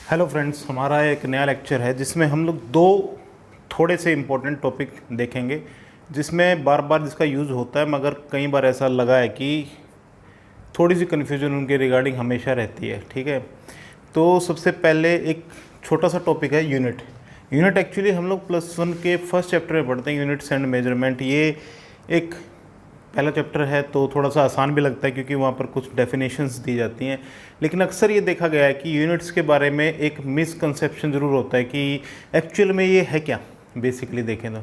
Hello friends, हमारा एक नया लेक्चर है जिसमें हम लोग दो थोड़े से इम्पोर्टेंट टॉपिक देखेंगे जिसमें बार बार जिसका यूज़ होता है, मगर कई बार ऐसा लगा है कि थोड़ी सी कन्फ्यूजन उनके रिगार्डिंग हमेशा रहती है। ठीक है, तो सबसे पहले एक छोटा सा टॉपिक है यूनिट। यूनिट एक्चुअली हम लोग +1 के फर्स्ट चैप्टर में पढ़ते हैं, यूनिट्स एंड मेजरमेंट। ये एक पहला चैप्टर है तो थोड़ा सा आसान भी लगता है क्योंकि वहाँ पर कुछ डेफिनेशंस दी जाती हैं। लेकिन अक्सर ये देखा गया है कि यूनिट्स के बारे में एक मिसकंसेप्शन ज़रूर होता है कि एक्चुअल में ये है क्या। बेसिकली देखें तो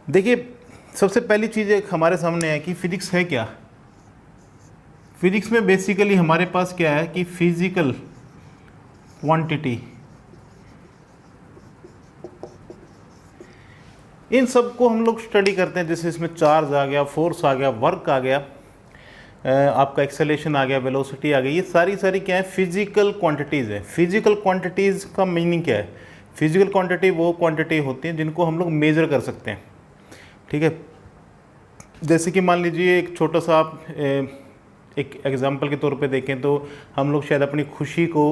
देखिए, सबसे पहली चीज़ एक हमारे सामने है कि फिजिक्स है क्या। फिजिक्स में बेसिकली हमारे पास क्या है कि फिजिकल क्वांटिटी, इन सब को हम लोग स्टडी करते हैं। जैसे इसमें चार्ज आ गया, फोर्स आ गया, वर्क आ गया, आपका एक्सेलेरेशन आ गया, वेलोसिटी आ गई, ये सारी क्या है, फिजिकल क्वांटिटीज़ है। फिजिकल क्वांटिटीज़ का मीनिंग क्या है? फिजिकल क्वांटिटी वो क्वांटिटी होती है जिनको हम लोग मेज़र कर सकते हैं। ठीक है, जैसे कि मान लीजिए एक छोटा सा आप एक एग्जांपल के तौर पे देखें तो हम लोग शायद अपनी खुशी को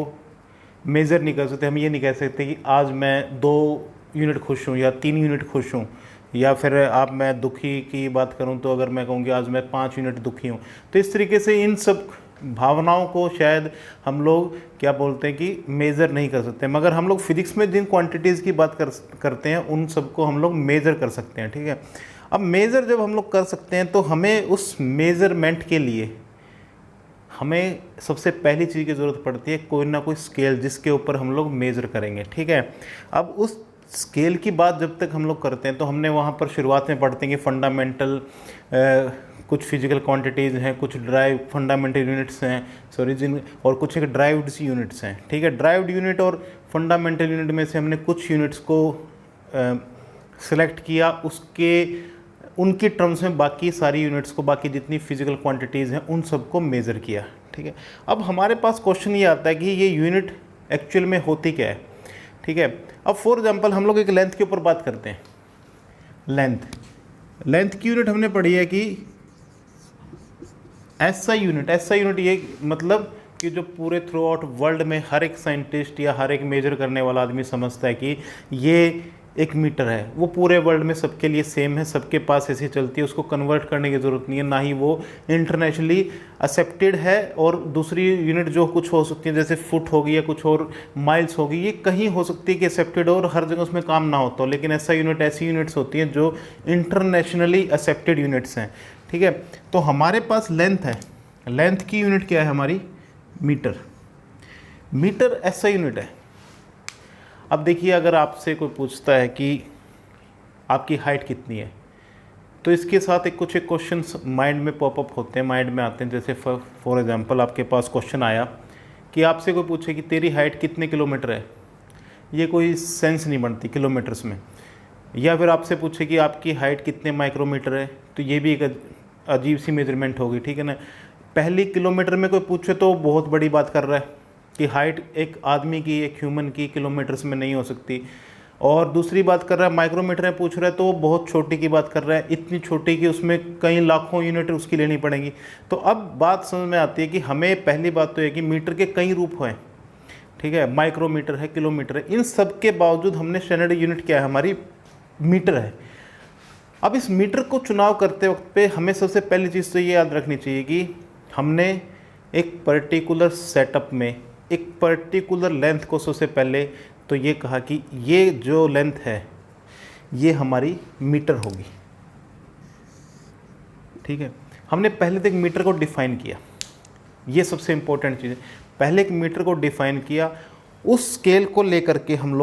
मेज़र नहीं कर सकते। हम ये नहीं कह सकते कि आज मैं 2 यूनिट खुश हूँ या 3 यूनिट खुश हूँ, या फिर आप मैं दुखी की बात करूँ तो अगर मैं कहूँगी आज मैं 5 यूनिट दुखी हूँ। तो इस तरीके से इन सब भावनाओं को शायद हम लोग क्या बोलते हैं कि मेज़र नहीं कर सकते, मगर हम लोग फिजिक्स में जिन क्वांटिटीज़ की बात करते हैं उन सबको हम लोग मेज़र कर सकते हैं। ठीक है, अब मेज़र जब हम लोग कर सकते हैं तो हमें उस मेज़रमेंट के लिए हमें सबसे पहली चीज़ की ज़रूरत पड़ती है कोई ना कोई स्केल जिसके ऊपर हम लोग मेज़र करेंगे। ठीक है, अब उस स्केल की बात जब तक हम लोग करते हैं तो हमने वहाँ पर शुरुआत में पढ़ते हैं कि फंडामेंटल कुछ फिजिकल क्वांटिटीज़ हैं, कुछ ड्राइव फंडामेंटल यूनिट्स हैं, और कुछ एक ड्राइव्ड यूनिट्स हैं। ठीक है, ड्राइव्ड यूनिट और फंडामेंटल यूनिट में से हमने कुछ यूनिट्स को सिलेक्ट किया, उनकी टर्म्स में बाकी सारी यूनिट्स को, बाकी जितनी फिजिकल क्वांटिटीज़ हैं उन सबको मेज़र किया। ठीक है, अब हमारे पास क्वेश्चन ये आता है कि ये यूनिट एक्चुअल में होती क्या है। ठीक है, अब फॉर एग्जांपल हम लोग एक लेंथ के ऊपर बात करते हैं। लेंथ की यूनिट हमने पढ़ी है कि SI यूनिट ये मतलब कि जो पूरे थ्रू आउट वर्ल्ड में हर एक साइंटिस्ट या हर एक मेजर करने वाला आदमी समझता है कि ये 1 मीटर है, वो पूरे वर्ल्ड में सबके लिए सेम है, सबके पास ऐसी चलती है, उसको कन्वर्ट करने की ज़रूरत नहीं है, ना ही वो इंटरनेशनली एक्सेप्टेड है। और दूसरी यूनिट जो कुछ हो सकती है जैसे फुट होगी या कुछ और माइल्स होगी, ये कहीं हो सकती है कि एक्सेप्टेड और हर जगह उसमें काम ना होता हो, लेकिन ऐसी यूनिट्स होती हैं जो इंटरनेशनली एक्सेप्टेड यूनिट्स हैं। ठीक है, तो हमारे पास लेंथ है, लेंथ की यूनिट क्या है हमारी? मीटर SI यूनिट है। अब देखिए, अगर आपसे कोई पूछता है कि आपकी हाइट कितनी है तो इसके साथ कुछ क्वेश्चन माइंड में पॉपअप होते हैं, माइंड में आते हैं। जैसे फॉर एग्जांपल आपके पास क्वेश्चन आया कि आपसे कोई पूछे कि तेरी हाइट कितने किलोमीटर है, ये कोई सेंस नहीं बनती किलोमीटर्स में। या फिर आपसे पूछे कि आपकी हाइट कितने माइक्रोमीटर है, तो ये भी एक अजीब सी मेजरमेंट होगी। ठीक है ना, पहली किलोमीटर में कोई पूछे तो बहुत बड़ी बात कर रहा है कि हाइट एक आदमी की, एक ह्यूमन की किलोमीटर्स में नहीं हो सकती। और दूसरी बात कर रहा है माइक्रोमीटर में पूछ रहा है तो बहुत छोटी की बात कर रहा है, इतनी छोटी कि उसमें कई लाखों यूनिट उसकी लेनी पड़ेंगी। तो अब बात समझ में आती है कि हमें पहली बात तो है कि मीटर के कई रूप हैं। ठीक है, माइक्रोमीटर है, किलोमीटर है, इन सब के बावजूद हमने स्टैंडर्ड यूनिट क्या है हमारी? मीटर है। अब इस मीटर को चुनाव करते वक्त पे हमें सबसे पहली चीज़ तो ये याद रखनी चाहिए कि हमने एक पर्टिकुलर सेटअप में एक पर्टिकुलर लेंथ को सबसे पहले तो ये कहा कि ये जो लेंथ है ये हमारी मीटर होगी। ठीक है, हमने पहले तो एक मीटर को डिफाइन किया, ये सबसे इम्पोर्टेंट चीज़ है। पहले एक मीटर को डिफाइन किया, उस स्केल को लेकर के हम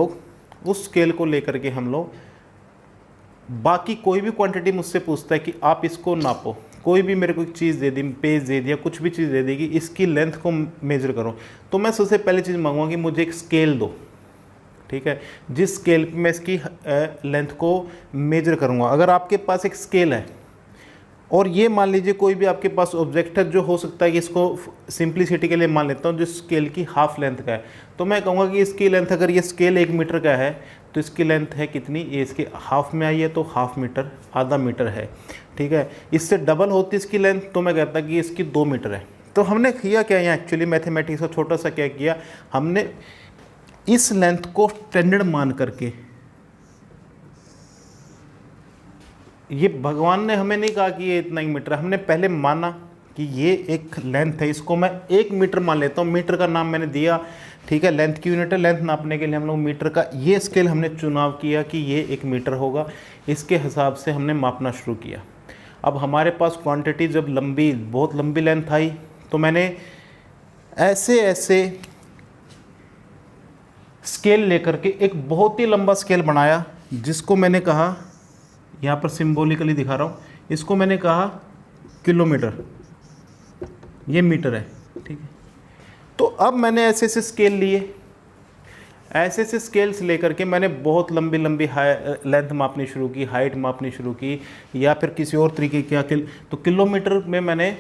लोग बाकी कोई भी क्वांटिटी मुझसे पूछता है कि आप इसको नापो, कोई भी मेरे को एक चीज़ दे दी, पेज दे दिया, कुछ भी चीज़ दे देगी, इसकी लेंथ को मेज़र करो, तो मैं सबसे पहले चीज़ मांगूंगा कि मुझे एक स्केल दो। ठीक है, जिस स्केल पे मैं इसकी लेंथ को मेज़र करूंगा। अगर आपके पास एक स्केल है और ये मान लीजिए कोई भी आपके पास ऑब्जेक्ट है जो हो सकता है कि इसको सिंप्लिसिटी के लिए मान लेता हूँ जिस स्केल की हाफ लेंथ का है, तो मैं कहूँगा कि इसकी लेंथ, अगर ये स्केल 1 मीटर का है तो इसकी लेंथ है कितनी? ये इसके हाफ में आई है तो हाफ मीटर, आधा मीटर है। ठीक है, इससे डबल होती इसकी लेंथ तो मैं कहता कि इसकी 2 मीटर है। तो हमने किया क्या यहाँ एक्चुअली मैथमेटिक्स का छोटा सा क्या किया, हमने इस लेंथ को स्टैंडर्ड मान करके, ये भगवान ने हमें नहीं कहा कि ये इतना ही मीटर, हमने पहले माना कि ये एक लेंथ है, इसको मैं 1 मीटर मान लेता हूँ, मीटर का नाम मैंने दिया, ठीक है, लेंथ की यूनिट है, लेंथ नापने के लिए हम लोग मीटर का ये स्केल हमने चुनाव किया कि ये 1 मीटर होगा, इसके हिसाब से हमने मापना शुरू किया। अब हमारे पास क्वांटिटी जब लंबी, बहुत लंबी लेंथ आई, तो मैंने ऐसे ऐसे स्केल लेकर के एक बहुत ही लंबा स्केल बनाया, जिसको मैंने कहा, यहाँ पर सिंबॉलिकली दिखा रहा हूँ, इसको मैंने कहा किलोमीटर, ये मीटर है, ठीक है। तो अब मैंने ऐसे ऐसे स्केल लिए, ऐसे ऐसे स्केल्स लेकर के मैंने बहुत लंबी लंबी लेंथ मापनी शुरू की, हाइट मापनी शुरू की, या फिर किसी और तरीके क्या तो किलोमीटर में मैंने,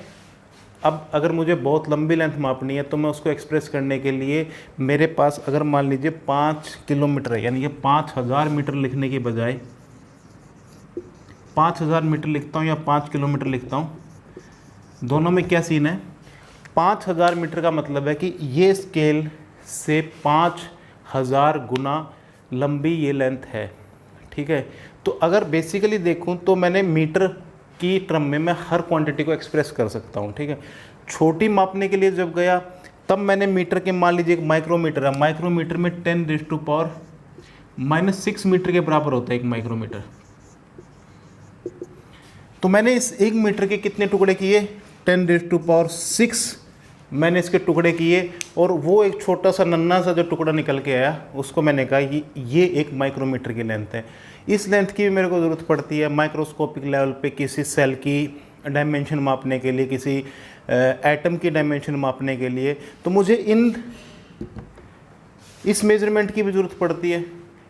अब अगर मुझे बहुत लंबी लेंथ मापनी है तो मैं उसको एक्सप्रेस करने के लिए मेरे पास अगर मान लीजिए 5 किलोमीटर है, यानी कि 5000 मीटर लिखने के बजाय 5000 मीटर लिखता हूँ या 5 किलोमीटर लिखता हूँ, दोनों में क्या सीन है। 5000 मीटर का मतलब है कि ये स्केल से 5000 गुना लंबी ये लेंथ है, ठीक है। तो अगर बेसिकली देखूं तो मैंने मीटर की टर्म में मैं हर क्वांटिटी को एक्सप्रेस कर सकता हूं, ठीक है। छोटी मापने के लिए जब गया तब मैंने मीटर के, मान लीजिए एक माइक्रोमीटर है, माइक्रोमीटर में 10⁻⁻⁶ मीटर के बराबर होता है एक माइक्रोमीटर। तो मैंने इस 1 मीटर के कितने टुकड़े किए, 10⁻⁶ मैंने इसके टुकड़े किए, और वो एक छोटा सा नन्हा सा जो टुकड़ा निकल के आया उसको मैंने कहा कि ये 1 माइक्रोमीटर की लेंथ है। इस लेंथ की भी मेरे को ज़रूरत पड़ती है माइक्रोस्कोपिक लेवल पे किसी सेल की डायमेंशन मापने के लिए, किसी एटम की डायमेंशन मापने के लिए, तो मुझे इस मेजरमेंट की भी ज़रूरत पड़ती है।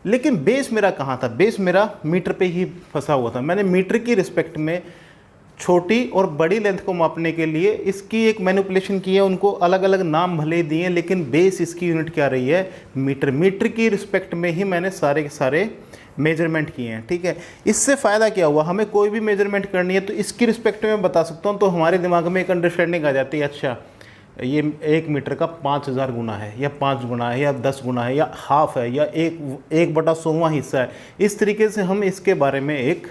लेकिन बेस मेरा कहाँ था, बेस मेरा मीटर पे ही फंसा हुआ था। मैंने मीटर की रिस्पेक्ट में छोटी और बड़ी लेंथ को मापने के लिए इसकी एक मैनिपुलेशन की है, उनको अलग अलग नाम भले ही दिए, लेकिन बेस इसकी यूनिट क्या रही है, मीटर। मीटर की रिस्पेक्ट में ही मैंने सारे के सारे मेजरमेंट किए हैं, ठीक है। इससे फ़ायदा क्या हुआ, हमें कोई भी मेजरमेंट करनी है तो इसकी रिस्पेक्ट में बता सकता हूँ, तो हमारे दिमाग में एक अंडरस्टैंडिंग आ जाती है, अच्छा ये 1 मीटर का 5000 गुना है, या 5 गुना है, या 10 गुना है, या हाफ है, या 1/100वां हिस्सा है। इस तरीके से हम इसके बारे में एक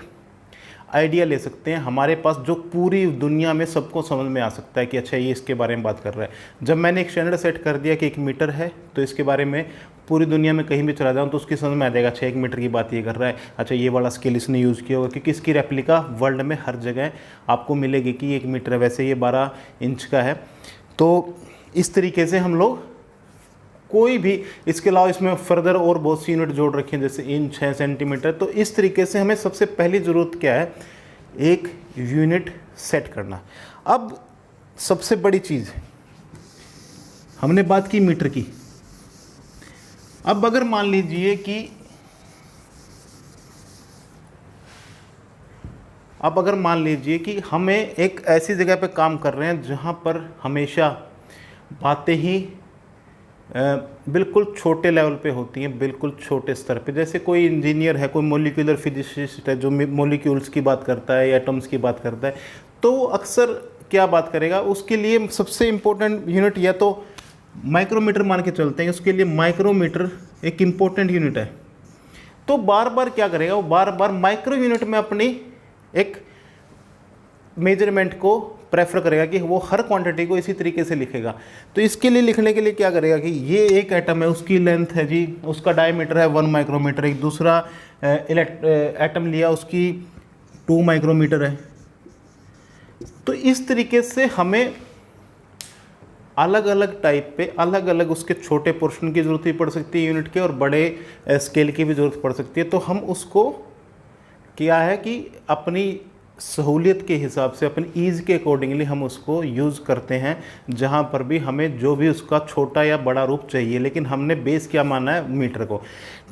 आइडिया ले सकते हैं हमारे पास, जो पूरी दुनिया में सबको समझ में आ सकता है कि अच्छा ये इसके बारे में बात कर रहा है। जब मैंने एक स्टैंडर्ड सेट कर दिया कि 1 मीटर है, तो इसके बारे में पूरी दुनिया में कहीं भी चला जाऊँ तो उसकी समझ में आ जाएगा, अच्छा 1 मीटर की बात ये कर रहा है, अच्छा ये वाला स्केल इसने यूज़ किया होगा, क्योंकि इसकी रेप्लिका वर्ल्ड में हर जगह आपको मिलेगी कि 1 मीटर है, वैसे ये 12 इंच का है। तो इस तरीके से हम लोग कोई भी, इसके अलावा इसमें फर्दर और बहुत सी यूनिट जोड़ रखी हैं, जैसे इंच है, सेंटीमीटर। तो इस तरीके से हमें सबसे पहली ज़रूरत क्या है, एक यूनिट सेट करना। अब सबसे बड़ी चीज़, हमने बात की मीटर की, अब अगर मान लीजिए कि हमें एक ऐसी जगह पे काम कर रहे हैं जहाँ पर हमेशा बातें ही बिल्कुल छोटे लेवल पे होती हैं, बिल्कुल छोटे स्तर पे। जैसे कोई इंजीनियर है, कोई मॉलिक्यूलर फिजिसिस्ट है जो मॉलिक्यूल्स की बात करता है या एटम्स की बात करता है, तो वो अक्सर क्या बात करेगा, उसके लिए सबसे इम्पोर्टेंट यूनिट या तो माइक्रोमीटर मान के चलते हैं, उसके लिए माइक्रोमीटर एक इम्पोर्टेंट यूनिट है। तो बार बार क्या करेगा, वो बार बार माइक्रो यूनिट में अपनी एक मेजरमेंट को प्रेफर करेगा कि वो हर क्वांटिटी को इसी तरीके से लिखेगा। तो इसके लिए लिखने के लिए क्या करेगा कि ये एक एटम है, उसकी लेंथ है जी, उसका डायमीटर है 1 माइक्रोमीटर, एक दूसरा एटम लिया, उसकी 2 माइक्रोमीटर है। तो इस तरीके से हमें अलग अलग टाइप पे अलग अलग उसके छोटे पोर्शन की ज़रूरत भी पड़ सकती है यूनिट के, और बड़े स्केल की भी ज़रूरत पड़ सकती है। तो हम उसको क्या है कि अपनी सहूलियत के हिसाब से, अपनी ईज़ के अकॉर्डिंगली हम उसको यूज़ करते हैं, जहाँ पर भी हमें जो भी उसका छोटा या बड़ा रूप चाहिए, लेकिन हमने बेस क्या माना है, मीटर को।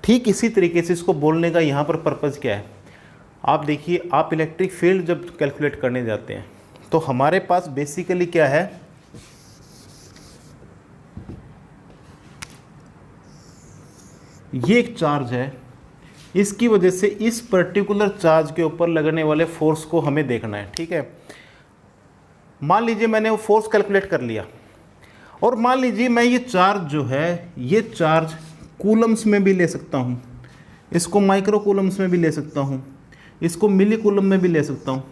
ठीक इसी तरीके से इसको बोलने का यहाँ पर पर्पज़ क्या है, आप देखिए, आप इलेक्ट्रिक फील्ड जब कैलकुलेट करने जाते हैं तो हमारे पास बेसिकली क्या है, ये एक चार्ज है, इसकी वजह से इस पर्टिकुलर चार्ज के ऊपर लगने वाले फोर्स को हमें देखना है, ठीक है। मान लीजिए मैंने वो फोर्स कैलकुलेट कर लिया, और मान लीजिए मैं ये चार्ज जो है, ये चार्ज कूलम्स में भी ले सकता हूँ, इसको माइक्रो कूलम्स में भी ले सकता हूँ, इसको मिली कूलम में भी ले सकता हूँ।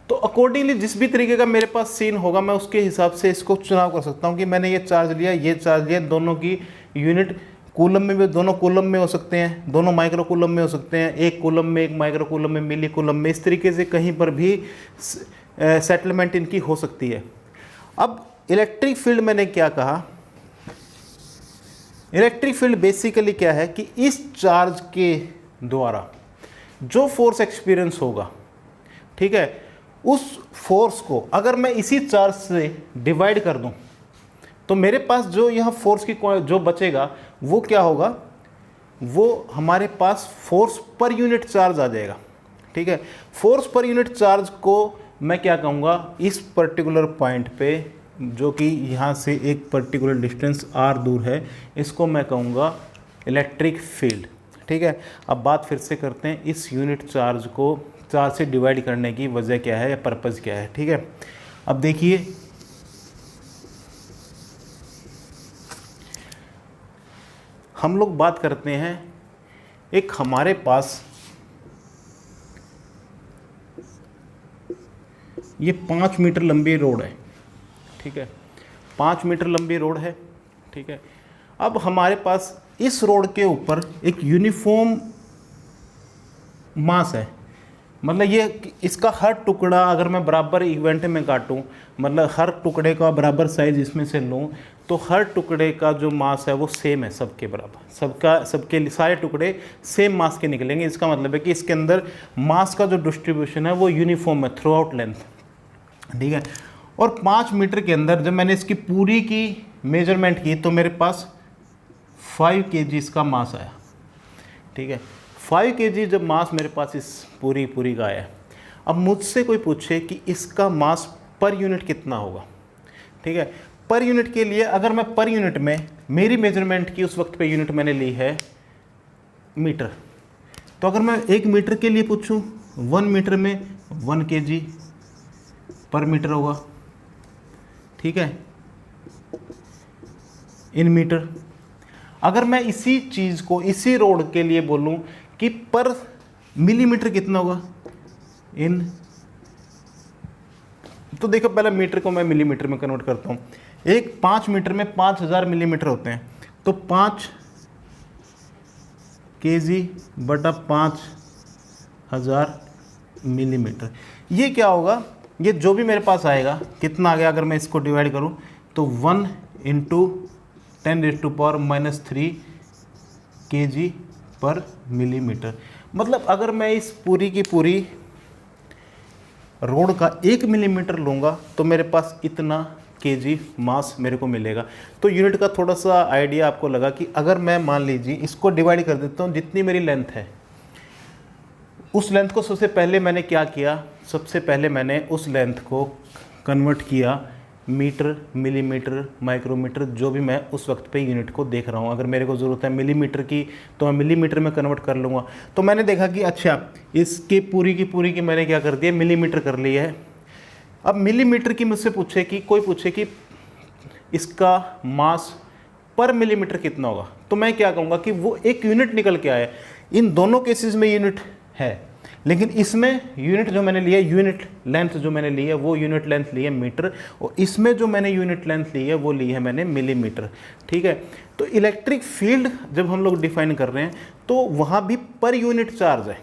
तो अकॉर्डिंगली जिस भी तरीके का मेरे पास सीन होगा मैं उसके हिसाब से इसको चुनाव कर सकता हूँ कि मैंने ये चार्ज लिया, ये चार्ज लिया। दोनों की यूनिट कूलम में भी, दोनों कूलम में हो सकते हैं, दोनों माइक्रो कूलम में हो सकते हैं, एक कूलम में, एक माइक्रो कूलम में, मिली कूलम में। इस तरीके से कहीं पर भी सेटलमेंट इनकी हो सकती है। अब इलेक्ट्रिक फील्ड मैंने क्या कहा, इलेक्ट्रिक फील्ड बेसिकली क्या है कि इस चार्ज के द्वारा जो फोर्स एक्सपीरियंस होगा, ठीक है, उस फोर्स को अगर मैं इसी चार्ज से डिवाइड कर दूं तो मेरे पास जो यह फोर्स की जो बचेगा वो क्या होगा, वो हमारे पास फोर्स पर यूनिट चार्ज आ जाएगा। ठीक है, फोर्स पर यूनिट चार्ज को मैं क्या कहूँगा, इस पर्टिकुलर पॉइंट पे जो कि यहाँ से एक पर्टिकुलर डिस्टेंस r दूर है, इसको मैं कहूँगा इलेक्ट्रिक फील्ड। ठीक है, अब बात फिर से करते हैं इस यूनिट चार्ज को चार्ज से डिवाइड करने की वजह क्या है या पर्पज़ क्या है। ठीक है, अब देखिए हम लोग बात करते हैं, एक हमारे पास ये 5 मीटर लंबी रोड है। ठीक है, 5 मीटर लंबी रोड है। ठीक है, अब हमारे पास इस रोड के ऊपर एक यूनिफॉर्म मास है, मतलब ये इसका हर टुकड़ा अगर मैं बराबर इवेंट में काटूं, मतलब हर टुकड़े का बराबर साइज इसमें से लूं, तो हर टुकड़े का जो मास है वो सेम है सबके बराबर, सबके सारे टुकड़े सेम मास के निकलेंगे। इसका मतलब है कि इसके अंदर मास का जो डिस्ट्रीब्यूशन है वो यूनिफॉर्म है थ्रू आउट लेंथ। ठीक है, और 5 मीटर के अंदर जब मैंने इसकी पूरी की मेजरमेंट की तो मेरे पास 5 kg इसका मास आया। ठीक है, 5 kg जब मास मेरे पास इस पूरी का आया, अब मुझसे कोई पूछे कि इसका मास पर यूनिट कितना होगा। ठीक है, पर यूनिट के लिए अगर मैं पर यूनिट में मेरी मेजरमेंट की उस वक्त पे यूनिट मैंने ली है मीटर, तो अगर मैं 1 मीटर के लिए पूछूं 1 मीटर में 1 kg पर मीटर होगा। ठीक है, इन मीटर। अगर मैं इसी चीज़ को इसी रोड के लिए बोलूं कि पर मिलीमीटर कितना होगा इन, तो देखो पहले मीटर को मैं मिलीमीटर में कन्वर्ट करता हूँ। एक 5 मीटर में 5000 मिलीमीटर होते हैं, तो 5 kg बटा 5000 मिलीमीटर, ये क्या होगा, ये जो भी मेरे पास आएगा कितना आ गया, अगर मैं इसको डिवाइड करूं तो 1 × 10⁻³ kg पर मिलीमीटर। मतलब अगर मैं इस पूरी की पूरी रोड का 1 मिलीमीटर लूँगा तो मेरे पास इतना kg मास मेरे को मिलेगा। तो यूनिट का थोड़ा सा आइडिया आपको लगा कि अगर मैं मान लीजिए इसको डिवाइड कर देता हूँ, जितनी मेरी लेंथ है उस लेंथ को सबसे पहले मैंने क्या किया, सबसे पहले मैंने उस लेंथ को कन्वर्ट किया मीटर, मिलीमीटर, माइक्रोमीटर, जो भी मैं उस वक्त पे यूनिट को देख रहा हूँ। अगर मेरे को ज़रूरत है मिलीमीटर की तो मैं मिलीमीटर में कन्वर्ट कर लूँगा। तो मैंने देखा कि अच्छा इसकी पूरी की मैंने क्या कर दिया, मिलीमीटर कर लिया है। अब मिलीमीटर की मुझसे पूछे कि कोई पूछे कि इसका मास पर मिलीमीटर कितना होगा, तो मैं क्या कहूँगा कि वो एक यूनिट निकल के आया। इन दोनों केसेस में यूनिट है, लेकिन इसमें यूनिट जो मैंने लिया, यूनिट लेंथ जो मैंने ली है वो यूनिट लेंथ ली है मीटर, और इसमें जो मैंने यूनिट लेंथ ली है वो ली है मैंने मिलीमीटर। ठीक है, तो इलेक्ट्रिक फील्ड जब हम लोग डिफाइन कर रहे हैं तो वहाँ भी पर यूनिट चार्ज है।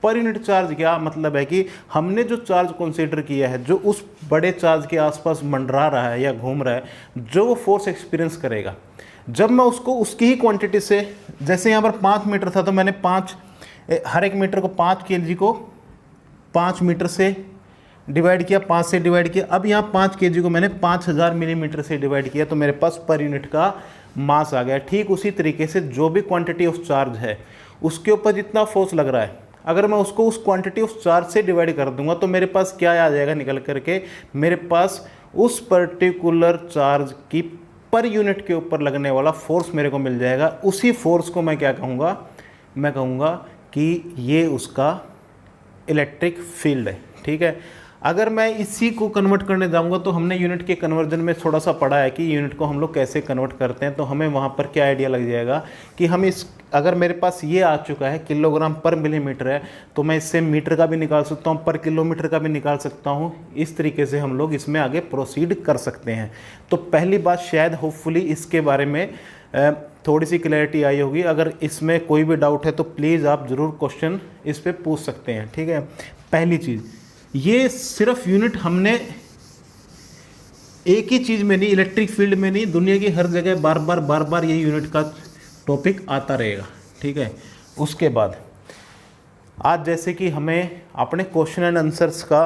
पर यूनिट चार्ज क्या मतलब है कि हमने जो चार्ज कंसीडर किया है, जो उस बड़े चार्ज के आसपास मंडरा रहा है या घूम रहा है, जो वो फोर्स एक्सपीरियंस करेगा, जब मैं उसको उसकी ही क्वांटिटी से, जैसे यहाँ पर 5 मीटर था तो मैंने हर एक मीटर को 5 kg को 5 मीटर से डिवाइड किया, 5 से डिवाइड किया। अब यहाँ 5 kg को मैंने 5000 मिलीमीटर से डिवाइड किया, तो मेरे पास पर यूनिट का मास आ गया। ठीक उसी तरीके से जो भी क्वांटिटी ऑफ चार्ज है उसके ऊपर जितना फोर्स लग रहा है, अगर मैं उसको उस क्वांटिटी ऑफ चार्ज से डिवाइड कर दूंगा तो मेरे पास क्या आ जाएगा निकल करके, मेरे पास उस पर्टिकुलर चार्ज की पर यूनिट के ऊपर लगने वाला फोर्स मेरे को मिल जाएगा। उसी फोर्स को मैं क्या कहूँगा, मैं कहूँगा कि ये उसका इलेक्ट्रिक फील्ड है। ठीक है, अगर मैं इसी को कन्वर्ट करने जाऊंगा तो हमने यूनिट के कन्वर्जन में थोड़ा सा पढ़ा है कि यूनिट को हम लोग कैसे कन्वर्ट करते हैं, तो हमें वहाँ पर क्या आइडिया लग जाएगा कि हम इस, अगर मेरे पास ये आ चुका है किलोग्राम पर मिलीमीटर है, तो मैं इससे मीटर का भी निकाल सकता हूँ, पर किलोमीटर का भी निकाल सकता हूँ। इस तरीके से हम लोग इसमें आगे प्रोसीड कर सकते हैं। तो पहली बात शायद होपफुली इसके बारे में थोड़ी सी क्लैरिटी आई होगी। अगर इसमें कोई भी डाउट है तो प्लीज़ आप ज़रूर क्वेश्चन इस पर पूछ सकते हैं, ठीक है। पहली चीज़, ये सिर्फ यूनिट हमने एक ही चीज़ में नहीं, इलेक्ट्रिक फील्ड में नहीं, दुनिया की हर जगह बार बार ये यूनिट का टॉपिक आता रहेगा, ठीक है। उसके बाद आज जैसे कि हमें अपने क्वेश्चन एंड आंसर्स का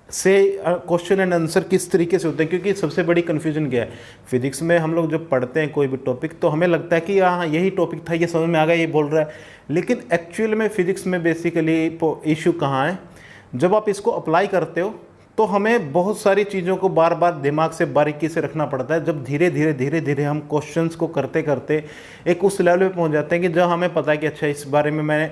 क्वेश्चन एंड आंसर किस तरीके से होते हैं, क्योंकि सबसे बड़ी कन्फ्यूजन क्या है, फिजिक्स में हम लोग जब पढ़ते हैं कोई भी टॉपिक तो हमें लगता है कि हाँ यही टॉपिक था, ये समझ में आ गया, ये बोल रहा है, लेकिन एक्चुअल में फिजिक्स में बेसिकली इशू कहाँ है, जब आप इसको अप्लाई करते हो तो हमें बहुत सारी चीज़ों को बार बार दिमाग से बारीकी से रखना पड़ता है। जब धीरे धीरे हम क्वेश्चंस को करते करते एक उस लेवल पे पहुंच जाते हैं कि जब हमें पता है कि अच्छा इस बारे में मैं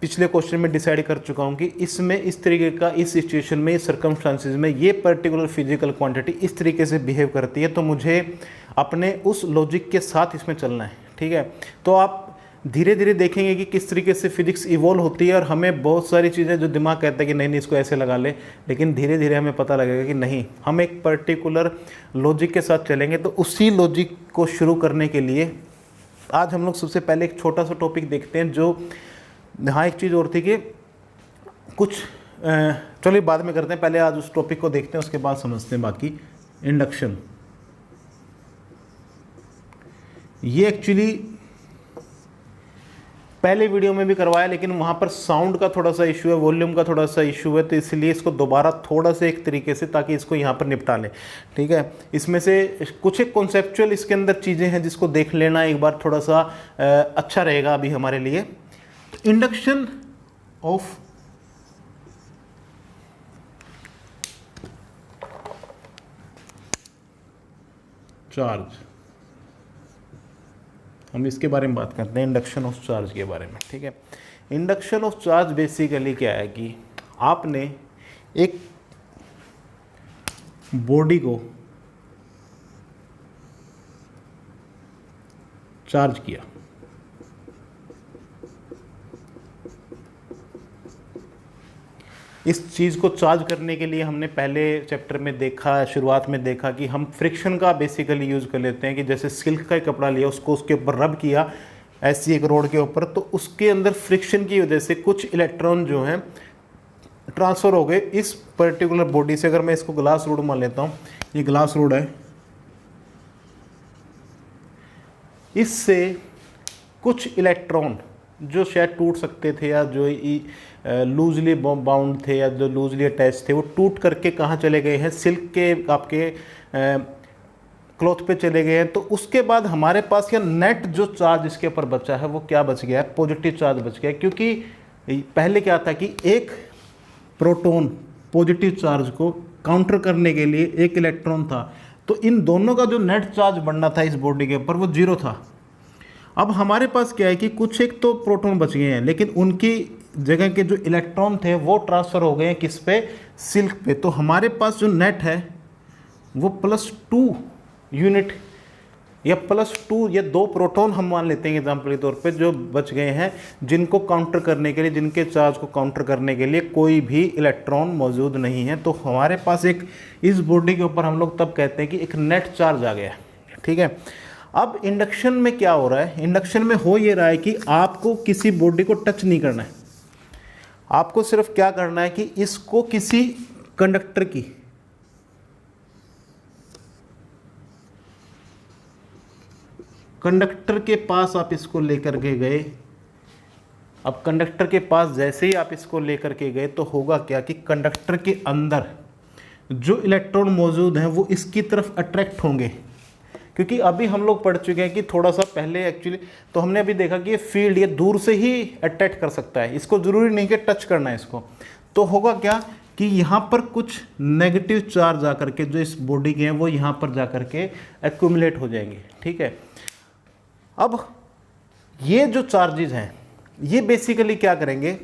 पिछले क्वेश्चन में डिसाइड कर चुका हूँ कि इसमें इस तरीके का, इस सिचुएशन में, इस सर्कमस्टांसिस में ये पर्टिकुलर फिजिकल क्वांटिटी इस तरीके से बिहेव करती है, तो मुझे अपने उस लॉजिक के साथ इसमें चलना है, ठीक है। तो आप धीरे धीरे देखेंगे कि किस तरीके से फिजिक्स इवॉल्व होती है, और हमें बहुत सारी चीज़ें जो दिमाग कहता है कि नहीं इसको ऐसे लगा ले, लेकिन धीरे धीरे हमें पता लगेगा कि नहीं, हम एक पर्टिकुलर लॉजिक के साथ चलेंगे। तो उसी लॉजिक को शुरू करने के लिए आज हम लोग सबसे पहले एक छोटा सा टॉपिक देखते हैं। जो हाँ, एक चीज़ और थी कि कुछ चलिए बाद में करते हैं, पहले आज उस टॉपिक को देखते हैं, उसके बाद समझते हैं बाकी। इंडक्शन, ये एक्चुअली पहले वीडियो में भी करवाया, लेकिन वहाँ पर साउंड का थोड़ा सा इशू है, वॉल्यूम का थोड़ा सा इशू है, तो इसलिए इसको दोबारा थोड़ा सा एक तरीके से, ताकि इसको यहाँ पर निपटा लें, ठीक है। इसमें से कुछ एक कॉन्सेप्चुअल इसके अंदर चीज़ें हैं जिसको देख लेना एक बार थोड़ा सा अच्छा रहेगा अभी हमारे लिए। इंडक्शन ऑफ चार्ज, हम इसके बारे में बात करते हैं, इंडक्शन ऑफ चार्ज के बारे में, ठीक है। इंडक्शन ऑफ चार्ज बेसिकली क्या है कि आपने एक बॉडी को चार्ज किया, इस चीज़ को चार्ज करने के लिए हमने पहले चैप्टर में देखा, शुरुआत में देखा कि हम फ्रिक्शन का बेसिकली यूज़ कर लेते हैं, कि जैसे सिल्क का कपड़ा लिया, उसको उसके ऊपर रब किया ऐसी एक रोड के ऊपर, तो उसके अंदर फ्रिक्शन की वजह से कुछ इलेक्ट्रॉन जो हैं ट्रांसफ़र हो गए इस पर्टिकुलर बॉडी से। अगर मैं इसको ग्लास रोड मान लेता हूँ, ये ग्लास रोड है, इससे कुछ इलेक्ट्रॉन जो शायद टूट सकते थे, या जो लूजली बाउंड थे, या जो लूजली अटैच थे, वो टूट करके कहाँ चले गए हैं, सिल्क के आपके क्लॉथ पे चले गए हैं। तो उसके बाद हमारे पास या नेट जो चार्ज इसके ऊपर बचा है वो क्या बच गया है, पॉजिटिव चार्ज बच गया है। क्योंकि पहले क्या था कि एक प्रोटॉन पॉजिटिव चार्ज को काउंटर करने के लिए एक इलेक्ट्रॉन था, तो इन दोनों का जो नेट चार्ज बनना था इस बॉडी के ऊपर वो जीरो था। अब हमारे पास क्या है कि कुछ एक तो प्रोटॉन बच गए हैं, लेकिन उनकी जगह के जो इलेक्ट्रॉन थे वो ट्रांसफ़र हो गए हैं किस पे, सिल्क पे। तो हमारे पास जो नेट है वो +2 यूनिट या +2 या 2 प्रोटॉन हम मान लेते हैं एग्जाम्पल के तौर पे, जो बच गए हैं, जिनको काउंटर करने के लिए, जिनके चार्ज को काउंटर करने के लिए कोई भी इलेक्ट्रॉन मौजूद नहीं है। तो हमारे पास एक इस बॉडी के ऊपर हम लोग तब कहते हैं कि एक नेट चार्ज आ गया, ठीक है। अब इंडक्शन में क्या हो रहा है, इंडक्शन में हो ये रहा है कि आपको किसी बॉडी को टच नहीं करना है, आपको सिर्फ क्या करना है कि इसको किसी कंडक्टर की कंडक्टर के पास आप इसको लेकर के गए। अब कंडक्टर के पास जैसे ही आप इसको लेकर के गए तो होगा क्या कि कंडक्टर के अंदर जो इलेक्ट्रॉन मौजूद हैं वो इसकी तरफ अट्रैक्ट होंगे। क्योंकि अभी हम लोग पढ़ चुके हैं कि थोड़ा सा पहले एक्चुअली तो हमने अभी देखा कि ये फील्ड ये दूर से ही अट्रैक्ट कर सकता है, इसको ज़रूरी नहीं कि टच करना है इसको। तो होगा क्या कि यहाँ पर कुछ नेगेटिव चार्ज आकर के जो इस बॉडी के हैं वो यहाँ पर जा कर के एक्यूमुलेट हो जाएंगे, ठीक है। अब ये जो चार्जेस हैं ये बेसिकली क्या करेंगे,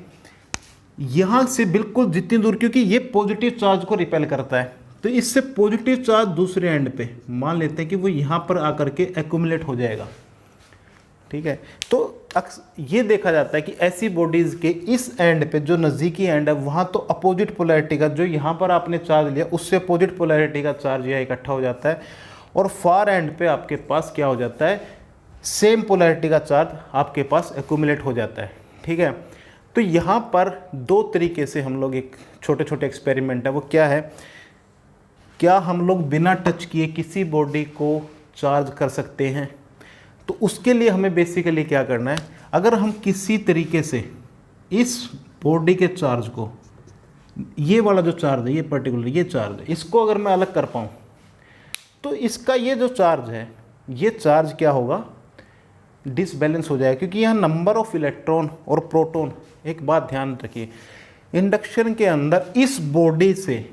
यहाँ से बिल्कुल जितनी दूर, क्योंकि ये पॉजिटिव चार्ज को रिपेल करता है, तो इससे पॉजिटिव चार्ज दूसरे एंड पे मान लेते हैं कि वो यहाँ पर आकर के एक्यूमुलेट हो जाएगा। ठीक है, तो ये देखा जाता है कि ऐसी बॉडीज़ के इस एंड पे जो नज़दीकी एंड है वहाँ तो अपोजिट पोलैरिटी का, जो यहाँ पर आपने चार्ज लिया उससे अपोजिट पोलैरिटी का चार्ज यह इकट्ठा हो जाता है, और फार एंड पे आपके पास क्या हो जाता है, सेम पोलैरिटी का चार्ज आपके पास एक्यूमुलेट हो जाता है। ठीक है, तो यहाँ पर दो तरीके से हम लोग, एक छोटे छोटे एक्सपेरिमेंट है, वो क्या है, क्या हम लोग बिना टच किए किसी बॉडी को चार्ज कर सकते हैं। तो उसके लिए हमें बेसिकली क्या करना है, अगर हम किसी तरीके से इस बॉडी के चार्ज को, ये वाला जो चार्ज है, ये पर्टिकुलर ये चार्ज है, इसको अगर मैं अलग कर पाऊँ तो इसका ये जो चार्ज है, ये चार्ज क्या होगा, डिसबैलेंस हो जाएगा, क्योंकि यहाँ नंबर ऑफ इलेक्ट्रॉन और प्रोटॉन, एक बात ध्यान रखिए, इंडक्शन के अंदर इस बॉडी से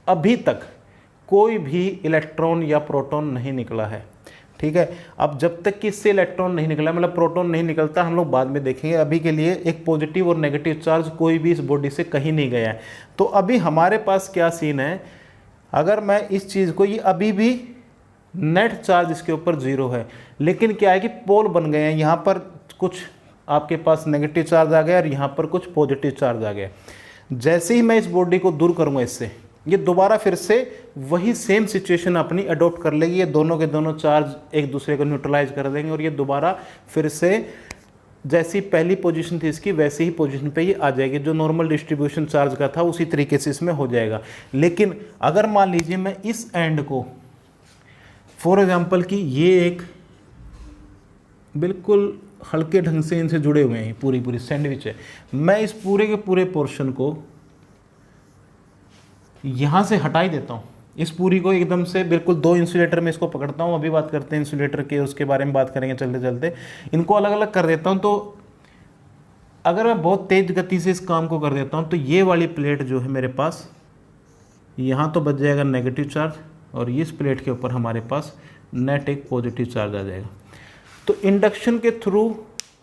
अभी तक कोई भी इलेक्ट्रॉन या प्रोटॉन नहीं निकला है। ठीक है, अब जब तक कि इससे इलेक्ट्रॉन नहीं निकला, मतलब प्रोटॉन नहीं निकलता, हम लोग बाद में देखेंगे, अभी के लिए एक पॉजिटिव और नेगेटिव चार्ज कोई भी इस बॉडी से कहीं नहीं गया है। तो अभी हमारे पास क्या सीन है, अगर मैं इस चीज़ को, ये अभी भी नेट चार्ज इसके ऊपर 0 है, लेकिन क्या है कि पोल बन गए हैं, यहाँ पर कुछ आपके पास नेगेटिव चार्ज आ गया और यहाँ पर कुछ पॉजिटिव चार्ज आ गया। जैसे ही मैं इस बॉडी को दूर करूँगा इससे, ये दोबारा फिर से वही सेम सिचुएशन अपनी अडॉप्ट कर लेगी, ये दोनों के दोनों चार्ज एक दूसरे को न्यूट्रलाइज कर देंगे, और ये दोबारा फिर से जैसी पहली पोजीशन थी इसकी वैसी ही पोजीशन पे ये आ जाएगी, जो नॉर्मल डिस्ट्रीब्यूशन चार्ज का था उसी तरीके से इसमें हो जाएगा। लेकिन अगर मान लीजिए मैं इस एंड को, फॉर एग्जांपल कि ये एक बिल्कुल हल्के ढंग से इनसे जुड़े हुए हैं, पूरी सैंडविच है, मैं इस पूरे के पूरे पोर्शन को यहाँ से हटा ही देता हूँ, इस पूरी को एकदम से बिल्कुल 2 इंसुलेटर में इसको पकड़ता हूँ, अभी बात करते हैं इंसुलेटर के, उसके बारे में बात करेंगे चलते चलते, इनको अलग अलग कर देता हूँ। तो अगर मैं बहुत तेज़ गति से इस काम को कर देता हूँ तो ये वाली प्लेट जो है मेरे पास, यहाँ तो बच जाएगा नेगेटिव चार्ज, और इस प्लेट के ऊपर हमारे पास नेट एक पॉजिटिव चार्ज आ जाएगा। तो इंडक्शन के थ्रू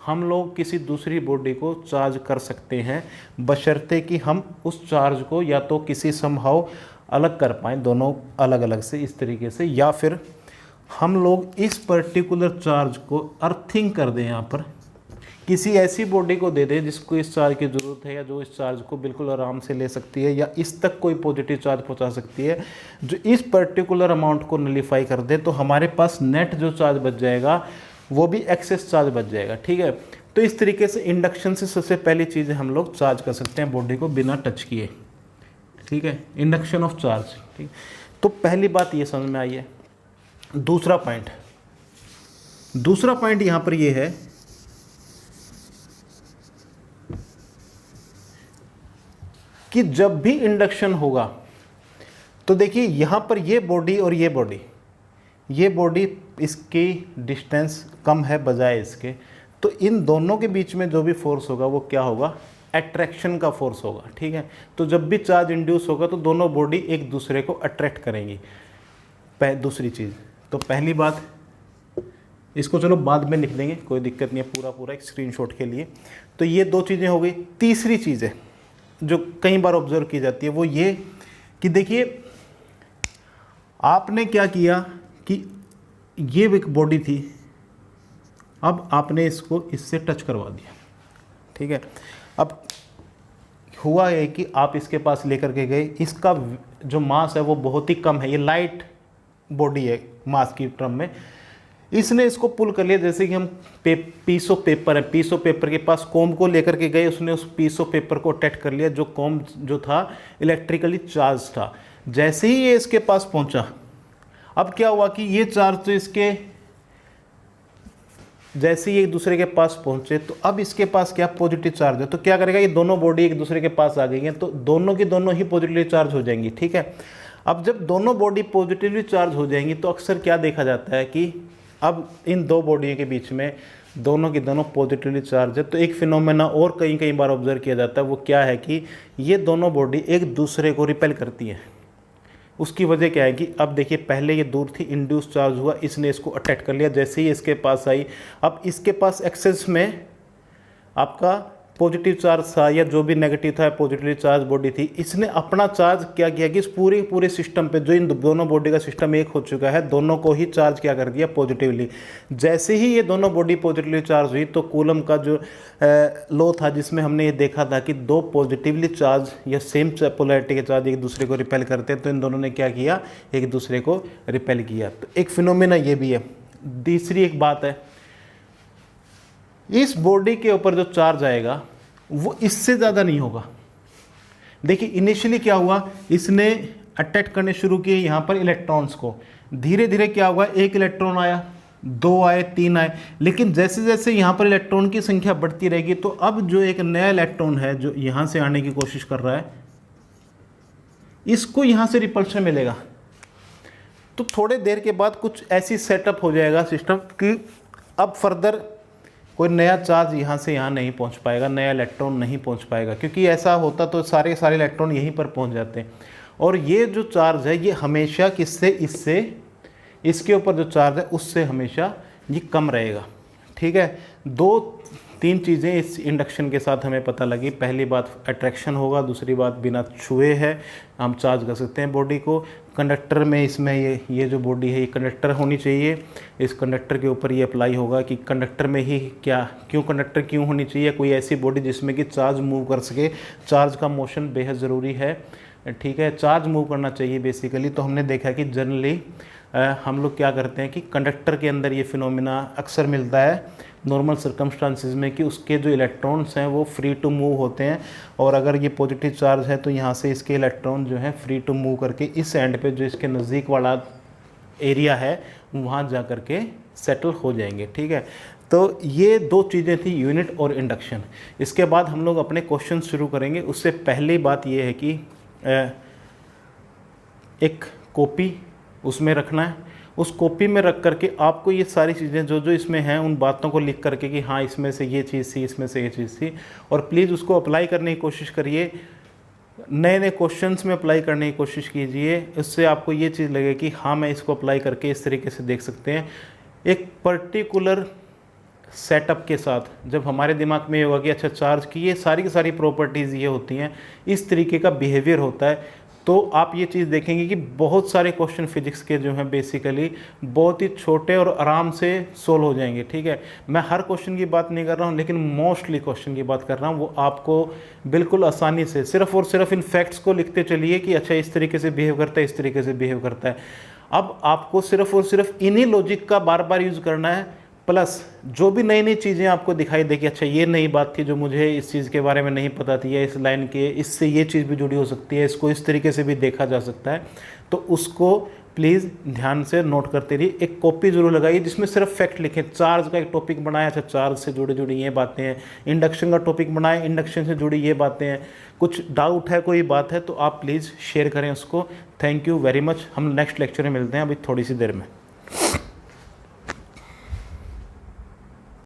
हम लोग किसी दूसरी बॉडी को चार्ज कर सकते हैं, बशर्ते कि हम उस चार्ज को या तो किसी समहाउ अलग कर पाएँ, दोनों अलग अलग से इस तरीके से, या फिर हम लोग इस पर्टिकुलर चार्ज को अर्थिंग कर दें, यहाँ पर किसी ऐसी बॉडी को दे दें जिसको इस चार्ज की ज़रूरत है, या जो इस चार्ज को बिल्कुल आराम से ले सकती है, या इस तक कोई पॉजिटिव चार्ज पहुँचा सकती है, जो इस पर्टिकुलर अमाउंट को नलीफाई कर दे, तो हमारे पास नेट जो चार्ज बच जाएगा वो भी एक्सेस चार्ज बच जाएगा। ठीक है, तो इस तरीके से इंडक्शन से सबसे पहली चीज़ हम लोग चार्ज कर सकते हैं बॉडी को बिना टच किए। ठीक है, इंडक्शन ऑफ चार्ज। ठीक, तो पहली बात ये समझ में आई है। दूसरा पॉइंट यहाँ पर ये है कि जब भी इंडक्शन होगा तो देखिए यहाँ पर ये बॉडी और ये बॉडी इसकी डिस्टेंस कम है बजाय इसके, तो इन दोनों के बीच में जो भी फोर्स होगा वो क्या होगा, अट्रैक्शन का फोर्स होगा। ठीक है, तो जब भी चार्ज इंड्यूस होगा तो दोनों बॉडी एक दूसरे को अट्रैक्ट करेंगी। दूसरी चीज़, तो पहली बात, इसको चलो बाद में लिख देंगे, कोई दिक्कत नहीं है, पूरा एक स्क्रीनशॉट के लिए। तो ये 2 चीज़ें हो गई। तीसरी चीज़ है जो कई बार ऑब्जर्व की जाती है, वो ये कि देखिए आपने क्या किया कि ये एक बॉडी थी, अब आपने इसको इससे टच करवा दिया। ठीक है, अब हुआ है कि आप इसके पास लेकर के गए, इसका जो मास है वो बहुत ही कम है, ये लाइट बॉडी है मास की टर्म में, इसने इसको पुल कर लिया। जैसे कि हम पीस ऑफ पेपर है, पीस ऑफ पेपर के पास कॉम्ब को लेकर के गए, उसने उस पीस ऑफ पेपर को अटैच कर लिया, जो कॉम्ब जो था इलेक्ट्रिकली चार्ज था। जैसे ही ये इसके पास पहुंचा, अब क्या हुआ कि ये चार्ज तो इसके जैसे ही एक दूसरे के पास पहुंचे, तो अब इसके पास क्या पॉजिटिव चार्ज है, तो क्या करेगा, ये दोनों बॉडी एक दूसरे के पास आ गई हैं, तो दोनों की दोनों ही पॉजिटिवली चार्ज हो जाएंगी। ठीक है, अब जब दोनों बॉडी पॉजिटिवली चार्ज हो जाएंगी तो अक्सर क्या देखा जाता है कि अब इन 2 बॉडियों के बीच में दोनों की दोनों पॉजिटिवली चार्ज है। तो एक फिनोमेना और कई बार ऑब्जर्व किया जाता है, वो क्या है कि ये दोनों बॉडी एक दूसरे को रिपेल करती है। उसकी वजह क्या है कि अब देखिए पहले ये दूर थी, इंड्यूस चार्ज हुआ, इसने इसको अटैक कर लिया, जैसे ही इसके पास आई, अब इसके पास एक्सेस में आपका पॉजिटिव चार्ज था या जो भी नेगेटिव था, पॉजिटिवली चार्ज बॉडी थी, इसने अपना चार्ज क्या किया कि इस पूरे सिस्टम पे जो इन दोनों बॉडी का सिस्टम एक हो चुका है, दोनों को ही चार्ज क्या कर दिया पॉजिटिवली। जैसे ही ये दोनों बॉडी पॉजिटिवली चार्ज हुई तो कूलम का जो लॉ था जिसमें हमने ये देखा था कि दो पॉजिटिवली चार्ज या सेम पोलैरिटी के चार्ज एक दूसरे को रिपेल करते हैं, तो इन दोनों ने क्या किया, एक दूसरे को रिपेल किया। तो एक फिनोमेना ये भी है। तीसरी एक बात है, इस बॉडी के ऊपर जो चार्ज आएगा वो इससे ज़्यादा नहीं होगा। देखिए इनिशियली क्या हुआ, इसने अटैक करने शुरू किए यहाँ पर इलेक्ट्रॉन्स को, धीरे धीरे क्या हुआ, एक इलेक्ट्रॉन आया, दो आए, तीन आए, लेकिन जैसे जैसे यहाँ पर इलेक्ट्रॉन की संख्या बढ़ती रहेगी तो अब जो एक नया इलेक्ट्रॉन है जो यहाँ से आने की कोशिश कर रहा है, इसको यहाँ से रिपल्शन मिलेगा। तो थोड़े देर के बाद कुछ ऐसी सेटअप हो जाएगा सिस्टम कि अब फर्दर कोई नया चार्ज यहाँ से यहाँ नहीं पहुँच पाएगा, नया इलेक्ट्रॉन नहीं पहुँच पाएगा, क्योंकि ऐसा होता तो सारे इलेक्ट्रॉन यहीं पर पहुँच जाते हैं। और ये जो चार्ज है ये हमेशा किससे, इससे, इसके ऊपर जो चार्ज है उससे हमेशा ये कम रहेगा। ठीक है, दो तीन चीज़ें इस इंडक्शन के साथ हमें पता लगी। पहली बात अट्रैक्शन होगा, दूसरी बात बिना छुए है हम चार्ज कर सकते हैं बॉडी को। कंडक्टर में इसमें ये जो बॉडी है ये कंडक्टर होनी चाहिए, इस कंडक्टर के ऊपर ये अप्लाई होगा कि कंडक्टर में ही कंडक्टर क्यों होनी चाहिए, कोई ऐसी बॉडी जिसमें कि चार्ज मूव कर सके। चार्ज का मोशन बेहद ज़रूरी है। ठीक है, चार्ज मूव करना चाहिए बेसिकली। तो हमने देखा कि जनरली हम लोग क्या करते हैं कि कंडक्टर के अंदर ये फिनोमिना अक्सर मिलता है नॉर्मल सर्कमस्टांसिस में कि उसके जो इलेक्ट्रॉन्स हैं वो फ्री टू मूव होते हैं, और अगर ये पॉजिटिव चार्ज है तो यहाँ से इसके इलेक्ट्रॉन जो है फ्री टू मूव करके इस एंड पे जो इसके नज़दीक वाला एरिया है वहाँ जा कर के सेटल हो जाएंगे। ठीक है, तो ये दो चीज़ें थी, यूनिट और इंडक्शन। इसके बाद हम लोग अपने क्वेश्चन शुरू करेंगे। उससे पहली बात ये है कि एक कॉपी उसमें रखना है, उस कॉपी में रख करके आपको ये सारी चीज़ें जो जो इसमें हैं उन बातों को लिख करके कि हाँ इसमें से ये चीज़ थी, इसमें से ये चीज़ थी, और प्लीज़ उसको अप्लाई करने की कोशिश करिए, नए नए क्वेश्चंस में अप्लाई करने की कोशिश कीजिए। इससे आपको ये चीज़ लगे कि हाँ मैं इसको अप्लाई करके इस तरीके से देख सकते हैं। एक पर्टिकुलर सेटअप के साथ जब हमारे दिमाग में ये होगा कि अच्छा चार्ज की ये सारी प्रॉपर्टीज़ ये होती हैं, इस तरीके का बिहेवियर होता है, तो आप ये चीज़ देखेंगे कि बहुत सारे क्वेश्चन फिजिक्स के जो हैं बेसिकली बहुत ही छोटे और आराम से सोल्व हो जाएंगे। ठीक है, मैं हर क्वेश्चन की बात नहीं कर रहा हूँ, लेकिन मोस्टली क्वेश्चन की बात कर रहा हूँ। वो आपको बिल्कुल आसानी से सिर्फ और सिर्फ इन फैक्ट्स को लिखते चलिए कि अच्छा इस तरीके से बिहेव करता है, इस तरीके से बिहेव करता है। अब आपको सिर्फ और सिर्फ इन्हीं लॉजिक का बार बार यूज़ करना है, प्लस जो भी नई नई चीज़ें आपको दिखाई दे कि अच्छा ये नई बात थी जो मुझे इस चीज़ के बारे में नहीं पता थी, या इस लाइन के इससे ये चीज़ भी जुड़ी हो सकती है, इसको इस तरीके से भी देखा जा सकता है, तो उसको प्लीज़ ध्यान से नोट करते रहिए। एक कॉपी जरूर लगाइए जिसमें सिर्फ फैक्ट लिखें। चार्ज का एक टॉपिक बनाया, अच्छा चार्ज से जुड़ी ये बातें हैं। इंडक्शन का टॉपिक बनाए, इंडक्शन से जुड़ी ये बातें हैं। कुछ डाउट है, कोई बात है तो आप प्लीज़ शेयर करें उसको। Thank you very much. हम नेक्स्ट लेक्चर में मिलते हैं अभी थोड़ी सी देर में।